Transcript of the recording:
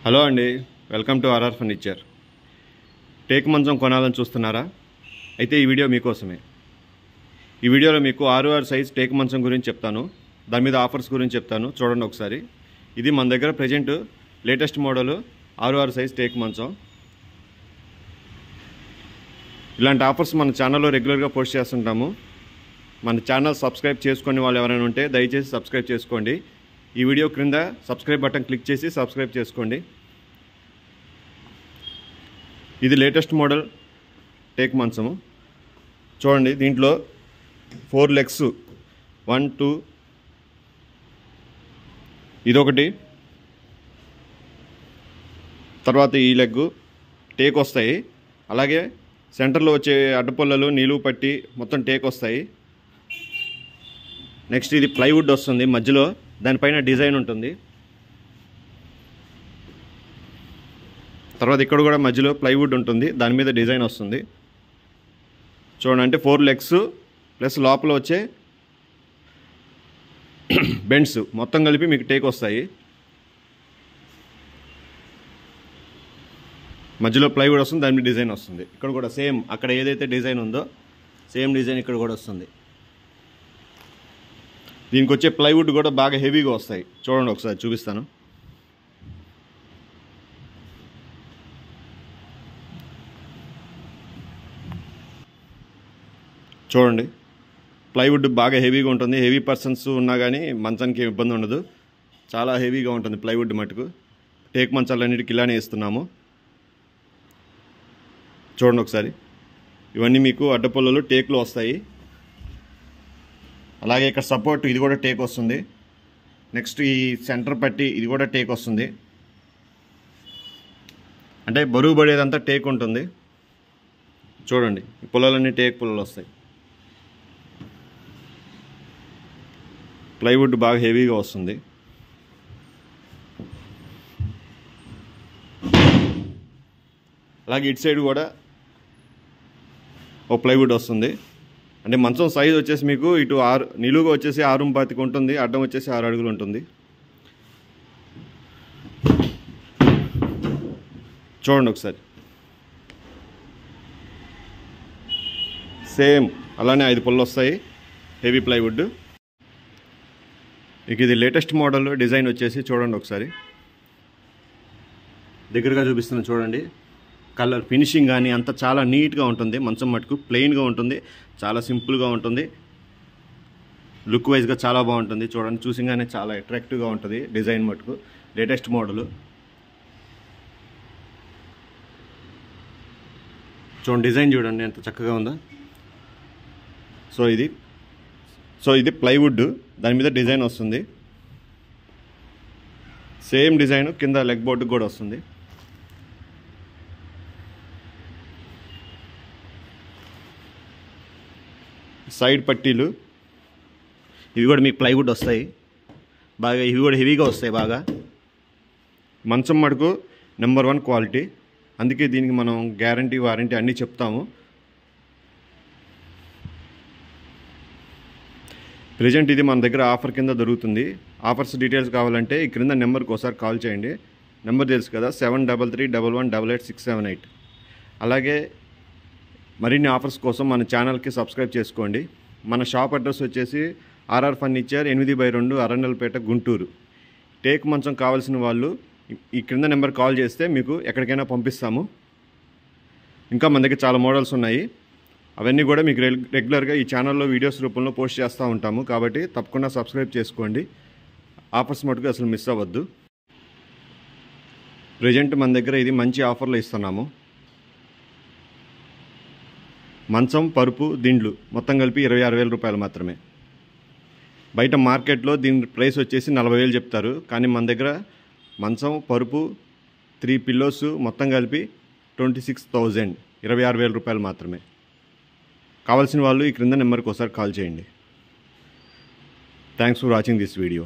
Hello అండి, welcome to RR furniture. Teak మంచం కొనాలని చూస్తున్నారా? అయితే ఈ వీడియో మీకోసమే. ఈ వీడియోలో మీకు 6 సైజ్ టేక్ మంచం గురించి చెప్తాను, దాని మీద ఆఫర్స్ గురించి చెప్తాను. చూడండి ఒకసారి. ఇది మన దగ్గర present latest model 6 size take మంచం. ఇలాంటి ఆఫర్స్ మన ఛానల్లో రెగ్యులర్గా పోస్ట్ చేస్తుంటాము. మన ఛానల్ సబ్స్క్రైబ్ చేసుకునే వాళ్ళు ఎవరైనా ఉంటే దయచేసి సబ్స్క్రైబ్ చేసుకోండి. ఈ వీడియో క్రింద సబ్స్క్రైబ్ బటన్ క్లిక్ చేసి సబ్స్క్రైబ్ చేసుకోండి. ఇది లేటెస్ట్ మోడల్ టేక్ మంచము. చూడండి, దీంట్లో 4 లెగ్స్ 1 2 ఇదొకటి, తర్వాత ఈ లెగ్ టేక్ వస్తాయి. అలాగే సెంటర్లో వచ్చే అడ్డపొల్లలు నిలువు పట్టి మొత్తం టేక్ వస్తాయి. నెక్స్ట్ ఇది ప్లైవుడ్ వస్తుంది మధ్యలో, దానిపైన డిజైన్ ఉంటుంది. తర్వాత ఇక్కడ కూడా మధ్యలో ప్లైవుడ్ ఉంటుంది, దాని మీద డిజైన్ వస్తుంది. చూడండి, అంటే 4 లెగ్స్ ప్లస్ లోపల వచ్చే బెండ్స్ మొత్తం కలిపి మీకు టేక్ వస్తాయి. మధ్యలో ప్లైవుడ్ వస్తుంది, దాని మీద డిజైన్ వస్తుంది. ఇక్కడ కూడా సేమ్, అక్కడ ఏదైతే డిజైన్ ఉందో సేమ్ డిజైన్ ఇక్కడ కూడా వస్తుంది. దీనికి వచ్చే ప్లైవుడ్ కూడా బాగా హెవీగా వస్తాయి. చూడండి ఒకసారి చూపిస్తాను. చూడండి, ప్లైవుడ్ బాగా హెవీగా ఉంటుంది. హెవీ పర్సన్స్ ఉన్నా కానీ మంచానికి ఇబ్బంది ఉండదు. చాలా హెవీగా ఉంటుంది ప్లైవుడ్ మటుకు. టేక్ మంచాలన్నిటికి ఇలానే ఇస్తున్నాము. చూడండి ఒకసారి. ఇవన్నీ మీకు అడ్డపొల్లలు టేక్లో వస్తాయి. అలాగే ఇక్కడ సపోర్ట్ ఇది కూడా టేక్ వస్తుంది. నెక్స్ట్ ఈ సెంటర్ పట్టి ఇది కూడా టేక్ వస్తుంది. అంటే బరువు పడేదంతా టేక్ ఉంటుంది. చూడండి, ఈ పుల్లలన్నీ టేక్ పుల్లలు వస్తాయి. ప్లైవుడ్ బాగా హెవీగా వస్తుంది. అలాగే ఇటు సైడ్ కూడా ఓ ప్లైవుడ్ వస్తుంది. అంటే మంచం సైజ్ వచ్చేసి మీకు ఇటు 6 నిలువుగా వచ్చేసి 6.25 ఉంటుంది, అడ్డం వచ్చేసి 6 అడుగులు ఉంటుంది. చూడండి ఒకసారి. సేమ్ అలానే 5 పుల్లలు వస్తాయి, హెవీ ప్లైవుడ్. ఇక ఇది లేటెస్ట్ మోడల్ డిజైన్ వచ్చేసి చూడండి ఒకసారి. దగ్గరగా చూపిస్తున్నా చూడండి. కలర్ ఫినిషింగ్ కానీ అంతా చాలా నీట్గా ఉంటుంది. మంచం మటుకు ప్లెయిన్గా ఉంటుంది, చాలా సింపుల్గా ఉంటుంది. లుక్ వైజ్గా చాలా బాగుంటుంది. చూడండి, చూసింగానే చాలా అట్రాక్టివ్గా ఉంటుంది. డిజైన్ మటుకు లేటెస్ట్ మోడల్. చూడండి, డిజైన్ చూడండి ఎంత చక్కగా ఉందో. సో ఇది ప్లైవుడ్, దాని మీద డిజైన్ వస్తుంది. సేమ్ డిజైన్ కింద లెగ్ బోర్డుకి కూడా వస్తుంది. సైడ్ పట్టీలు ఇవి కూడా మీకు ప్లైవుడ్ వస్తాయి బాగా. ఇవి కూడా హెవీగా వస్తాయి బాగా. మంచం మటుకు నెంబర్ 1 క్వాలిటీ. అందుకే దీనికి మనం గ్యారంటీ వారంటీ అన్నీ చెప్తాము. ప్రజెంట్ ఇది మన దగ్గర ఆఫర్ కింద దొరుకుతుంది. ఆఫర్స్ డీటెయిల్స్ కావాలంటే ఈ క్రింద నెంబర్కి ఒకసారి కాల్ చేయండి. నెంబర్ తెలుసు కదా, 7331188678. అలాగే మరిన్ని ఆఫర్స్ కోసం మన ఛానల్కి సబ్స్క్రైబ్ చేసుకోండి. మన షాప్ అడ్రస్ వచ్చేసి RR furniture 8/2 Arundelpet, Guntur. Teak మంచం కావాల్సిన వాళ్ళు ఈ క్రింద నెంబర్ కాల్ చేస్తే మీకు ఎక్కడికైనా పంపిస్తాము. ఇంకా మన దగ్గర చాలా మోడల్స్ ఉన్నాయి. అవన్నీ కూడా మీకు రెగ్యులర్గా ఈ ఛానల్లో వీడియోస్ రూపంలో పోస్ట్ చేస్తూ ఉంటాము. కాబట్టి తప్పకుండా సబ్స్క్రైబ్ చేసుకోండి. ఆఫర్స్ మటుకు అసలు మిస్ అవ్వద్దు. ప్రజెంట్ మన దగ్గర ఇది మంచి ఆఫర్లో ఇస్తున్నాము. మంచం, పరుపు, దిండ్లు మొత్తం కలిపి 26,000 రూపాయలు మాత్రమే. బయట మార్కెట్లో దీని ప్రైస్ వచ్చేసి 40,000 చెప్తారు. కానీ మన దగ్గర మంచం, పరుపు, 3 పిల్లోస్ మొత్తం కలిపి 26,000, 26,000 రూపాయలు మాత్రమే. కావాల్సిన వాళ్ళు ఈ క్రింద నెంబర్కి ఒకసారి కాల్ చేయండి. Thanks for watching this video.